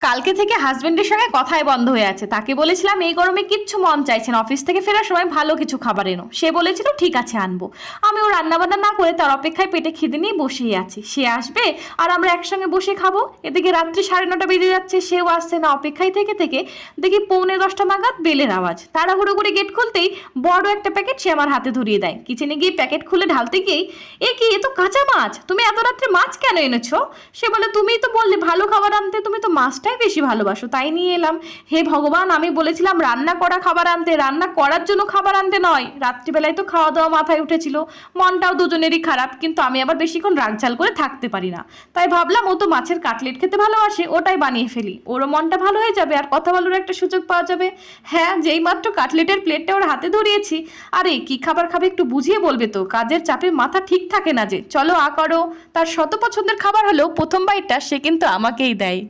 কালকে থেকে হাজবেন্ডের সঙ্গে কথাই বন্ধ হয়ে আছে। তাকে বলেছিলাম এই গরমে কিচ্ছু মন চাইছে না, অফিস থেকে ফেরার সময় ভালো কিছু খাবার এনো। সে বলেছিল ঠিক আছে আনবো। আমি ও রান্নাবান্না না করে তার অপেক্ষায় পেটে খিদে নিয়ে বসেই আছি। সে আসবে আর আমরা একসঙ্গে বসে খাবো। এদিকে রাত্রি 9:30 বেজে যাচ্ছে, সেও আসছে না। অপেক্ষায় থেকে থেকে দেখি 9:45 নাগাদ বেলের আওয়াজ। তাড়াহুড়ো করে গেট খুলতেই বড় একটা প্যাকেট সে আমার হাতে ধরিয়ে দেয়। কিচেনে গিয়ে প্যাকেট খুলে ঢালতে গিয়েই এ কি, এ তো কাঁচা মাছ, তুমি এত রাত্রে মাছ কেন এনেছো? সে বলে তুমিই তো বললে ভালো খাবার আনতে, তুমি তো মাছটাই বেশি ভালোবাসো, তাই নিয়ে এলাম। হে ভগবান, আমি বলেছিলাম রান্না করা খাবার আনতে, রান্না করার জন্য খাবার আনতে নয়। রাত্রিবেলায় তো খাওয়া দাওয়া মাথায় উঠেছিল, মনটাও দুজনেরই খারাপ, কিন্তু আমি আবার বেশিক্ষণ রাগঝাল করে থাকতে পারি না। তাই ভাবলাম ও তো মাছের কাটলেট খেতে ভালোবাসে, ওটাই বানিয়ে ফেলি, ওরও মনটা ভালো হয়ে যাবে আর কথা বলার একটা সুযোগ পাওয়া যাবে। হ্যাঁ, যেই মাত্র কাটলেটের প্লেটটা ওর হাতে ধরিয়েছি, আরে কি খাবার খাবে একটু বুঝিয়ে বলবে তো, কাজের চাপে মাথা ঠিক থাকে না যে। চলো করো। তার শত পছন্দের খাবার হলেও প্রথম বাইটটা সে কিন্তু আমাকেই দেয়।